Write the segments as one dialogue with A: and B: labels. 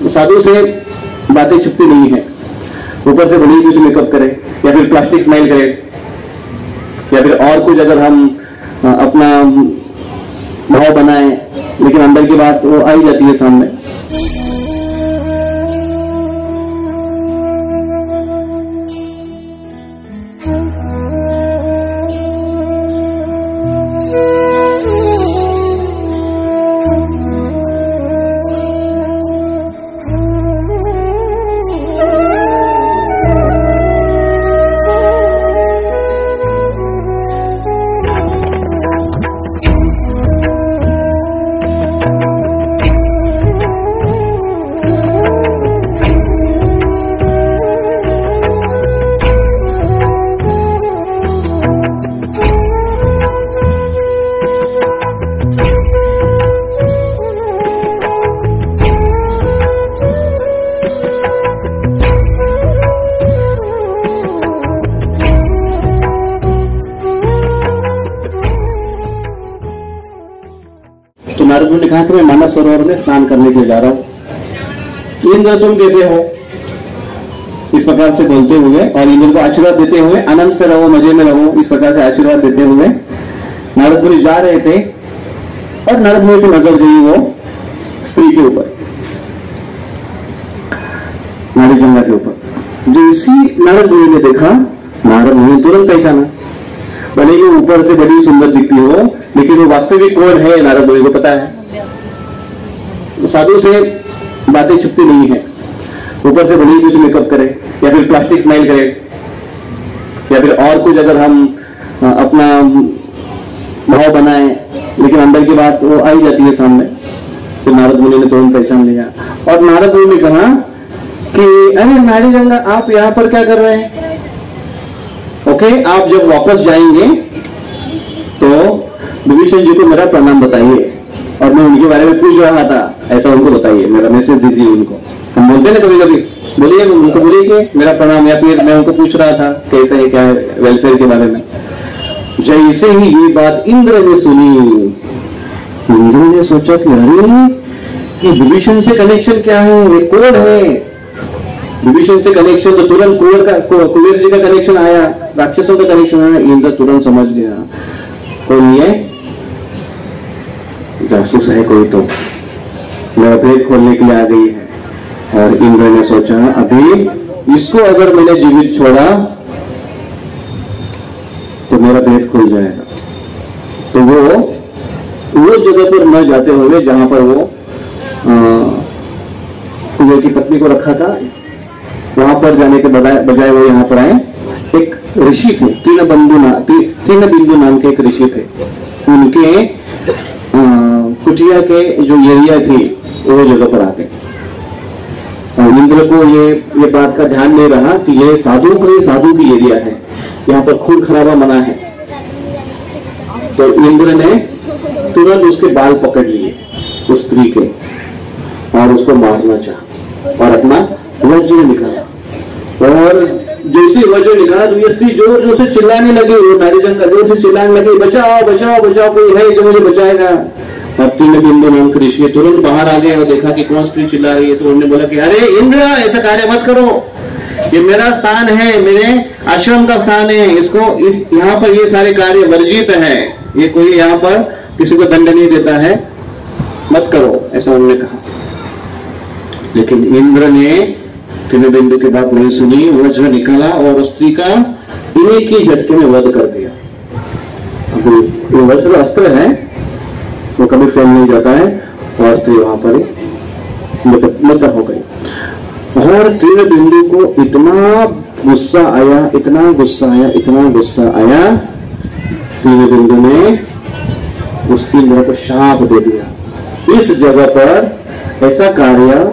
A: साधु से बातें छुपती नहीं है। ऊपर से भले कुछ मेकअप करे या फिर प्लास्टिक स्माइल करे या फिर और कुछ अगर हम अपना भाव बनाए, लेकिन अंदर की बात वो आई जाती है सामने। तो नारद मुनि ने कहा कि मैं मानस सरोवर में स्नान करने के लिए जा रहा हूं। तो इंद्र तुम कैसे हो, इस प्रकार से बोलते हुए और इंद्र को आशीर्वाद देते हुए, आनंद से रहो, मजे में रहो, इस प्रकार से आशीर्वाद देते हुए नारद मुनि जा रहे थे। और नारद मुनि की नजर गई वो स्त्री के ऊपर, नारीजंगा के ऊपर। जो इसी नारद मुनि ने देखा, नारद मुनि तुरंत पहचाना। भले ही ऊपर से बड़ी सुंदर दिखती हो, लेकिन वो वास्तविक कौन है नारद मुनि को पता है। साधु से बातें छुपती नहीं है। ऊपर से भले ही कुछ मेकअप करे या फिर प्लास्टिक स्माइल करे या फिर और कुछ अगर हम अपना भाव बनाए, लेकिन अंदर की बात वो आई जाती है सामने। तो नारद मुनि ने तुरंत पहचान लिया और नारद मुनि ने कहा कि अरे नारीजंगा, आप यहाँ पर क्या कर रहे हैं? ओके, आप जब वापस जाएंगे तो विभीषण जी को मेरा प्रणाम बताइए, और मैं उनके बारे में पूछ रहा था, ऐसा उनको बताइए, मेरा मैसेज दीजिए उनको। हम बोलते हैं कभी कभी, बोलिए उनको, बोलिए कि मेरा प्रणाम, या फिर मैं उनको पूछ रहा था कैसे है, क्या है, वेलफेयर के बारे में। जैसे ही ये बात इंद्र ने सुनी, इंद्र ने सोचा कि अरे ये विभीषण से कनेक्शन क्या है, ये कौन है? विभीषण से कनेक्शन तो तुरंत कुबेर जी का कनेक्शन आया, राक्षसों का कनेक्शन आया। इंद्र तुरंत समझ गया कौन ये जासूस है, कोई तो मेरा भेद खोलने के लिए आ गई है। और इंद्र ने सोचा अभी इसको अगर मैंने जीवित छोड़ा तो मेरा भेद खुल जाएगा। तो वो जगह पर न जाते हुए जहां पर वो कुबेर की पत्नी को रखा था, वहां पर जाने के बजाय वो यहाँ पर आए। एक ऋषि थे, तृणबिंदु नाम के एक ऋषि थे। उनके कुटिया के जो एरिया थी वो जगह पर आते। और इंद्र को ये बात का ध्यान नहीं रहा कि ये साधु की एरिया है, यहाँ पर खून खराबा मना है। तो इंद्र ने तुरंत उसके बाल पकड़ लिए उस स्त्री के और उसको मारना चाहा और अपना वज्र निकाला। और जैसे वज्र निकाला तो ये स्त्री जोर जोर से चिल्लाने लगी, वो नारीजंगा जोर से चिल्लाने लगी, बचाओ बचाओ बचाओ, कोई है जो मुझे बचाएगा। अब तृणबिंदु नाम के ऋषि तुरंत बाहर आ गए और देखा कि कौन स्त्री चिल्ला रही है। तो उन्होंने बोला कि अरे इंद्र, ऐसा कार्य मत करो, ये मेरा स्थान है, मेरे आश्रम का स्थान है, इसको यहाँ पर ये सारे कार्य वर्जित है, ये कोई यहाँ पर किसी को दंड नहीं देता है, मत करो, ऐसा उन्होंने कहा। लेकिन इंद्र ने तृणबिंदु की बात नहीं सुनी, वज्र निकाला और स्त्री का एक ही झटके में वध कर दिया। अब ये वज्र अस्त्र है, वो कभी फेल नहीं जाता है, और स्त्री वहां पर मृत हो गई। और तृणबिंदु को इतना गुस्सा आया, इतना गुस्सा आया, इतना गुस्सा आया, तृणबिंदु ने उस इंद्र को शाप दे दिया, इस जगह पर ऐसा कार्य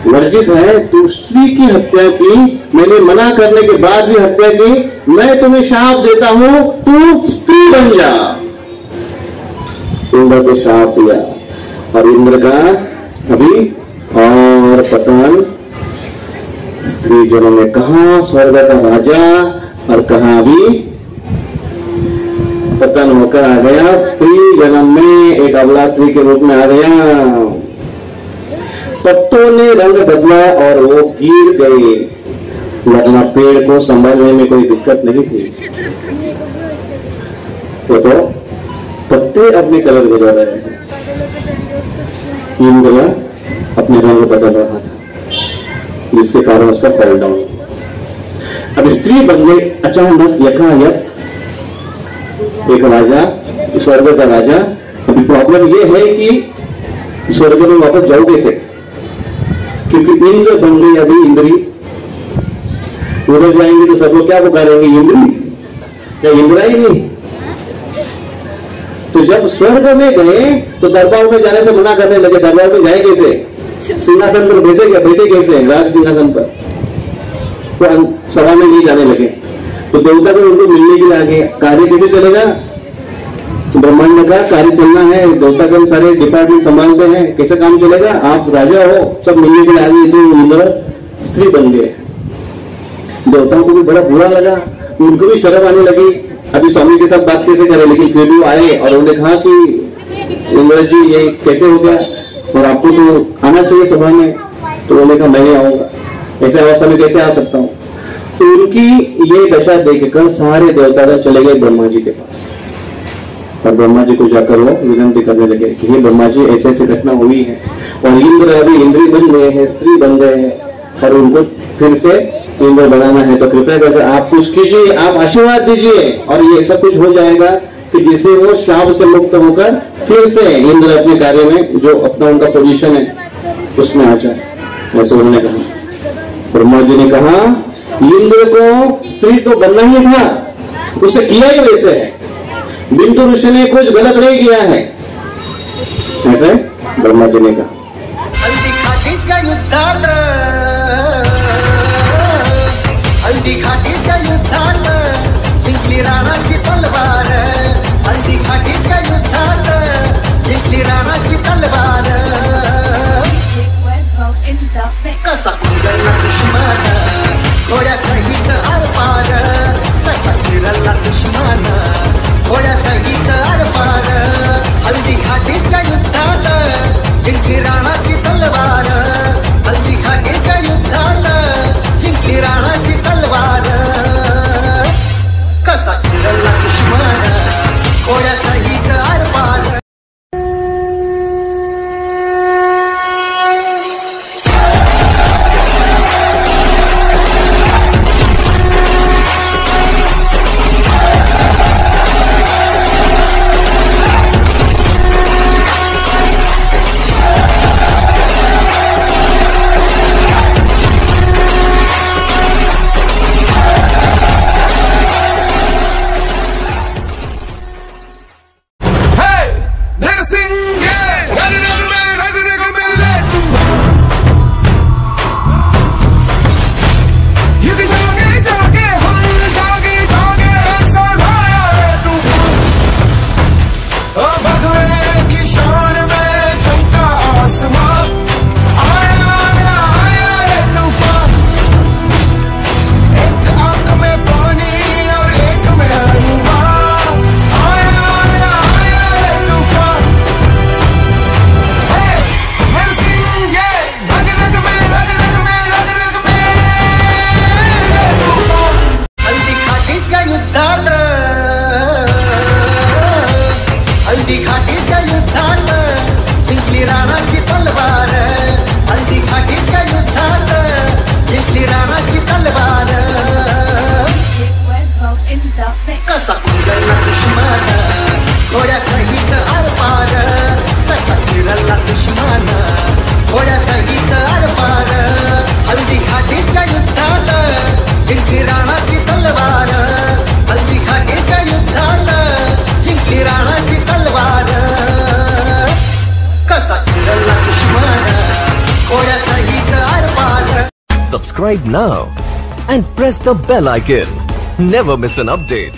A: वर्जित है, तू स्त्री की हत्या की, मैंने मना करने के बाद भी हत्या की, मैं तुम्हें शाप देता हूं, तू स्त्री बन जा। इंद्र को शाप दिया और इंद्र का अभी और पतन स्त्री जनों में, कहा स्वर्ग का राजा और कहा अभी पतन होकर आ गया, स्त्री जन्म में एक अबला स्त्री के रूप में आ गया। पत्तों ने रंग बदला और वो गिर गए, वरना पेड़ को संभालने में कोई दिक्कत नहीं थी। तो पत्ते अपने कलर बदल रहे हैं, इंद्र अपने रंग बदल रहा था, जिसके कारण उसका फॉल डाउन। अब स्त्री बन गई अचानक, यकायक एक राजा, स्वर्ग का राजा। अभी प्रॉब्लम यह है कि स्वर्ग में वापस जाओ कैसे, क्योंकि इंद्र बन गई अभी इंद्री। उधर जाएंगे तो सब लोग क्या पुकारेंगे, इंद्री या इंद्रा ही नहीं। तो जब स्वर्ग में गए तो दरबार में जाने से मना करने लगे। दरबार में जाए कैसे, सिंहासन पर बैठे कैसे, राज सिंहासन पर। तो सभा में नहीं जाने लगे। तो देवता को उनको मिलने के लिए आगे, कार्य कैसे चलेगा, तो ब्रह्मांड का कार्य चलना है, देवता के सारे डिपार्टमेंट संभालते हैं, कैसे काम चलेगा। आप राजा हो, सब मिलने के लिए आगे, तो इंद्र स्त्री बन गए। देवताओं को भी बड़ा बुरा लगा, उनको भी शर्म आने लगी। अभी स्वामी के साथ बात कैसे करें, लेकिन फिर भी आए और उन्होंने कहा कि इंद्र जी ये कैसे हो गया, और आपको तो आना चाहिए सभा में। तो उन्होंने कहा मैं नहीं आऊंगा, ऐसे अवस्था में कैसे आ सकता हूं। तो उनकी ये दशा देखकर सारे देवता चले गए ब्रह्मा जी के पास, और ब्रह्मा जी को जाकर वो विनती करने लगे कि हे ब्रह्मा जी, ऐसे ऐसे घटना हुई है, और इंद्र अभी इंद्री बन गए हैं, स्त्री बन गए हैं, और उनको फिर से इंद्र बनाना है। तो कृपया करके आप कुछ कीजिए, आप आशीर्वाद दीजिए, और ये सब कुछ हो जाएगा कि जिससे वो शाप से मुक्त होकर फिर से इंद्र अपने कार्य में, जो अपना उनका पोजीशन है, उसमें आ जाए। ऐसे उन्होंने कहा। ब्रह्मा जी ने कहा इंद्र को स्त्री तो बनना ही था, उसने किया ही वैसे है, बिंदु ऋषि ने कुछ गलत नहीं किया है, ऐसे ब्रह्मा जी ने कहा।
B: हल्दी घाटीच्या युद्धात जिंकली राणाची तलवार, हल्दी घाटीच्या युद्धात जिंकली राणाची तलवार। कसा कुंगला दुश्मन घोड्या सहित आरपार, कसा फिरला दुश्मन घोड्या सहित आरपार। हल्दी घाटीच्या युद्धात जिंकली राणाची तलवार, हल्दी घाटीच्या युद्धात जिंकली राणाची तलवार। कसा फिरला दुश्मन घोड्या सहित आरपार। कसा कुंगला दुश्मन घोड्या सहित आरपार, कसा फिरला दुश्मन घोड्या सहित आरपार। हल्दी घाटीच्या युद्धात जिंकली राणाची तलवार, हल्दी घाटीच्या युद्धात जिंकली राणाची तलवार। कसा फिरला दुश्मन घोड्या सहित आरपार।
C: Subscribe now and press the bell icon. Never miss an update.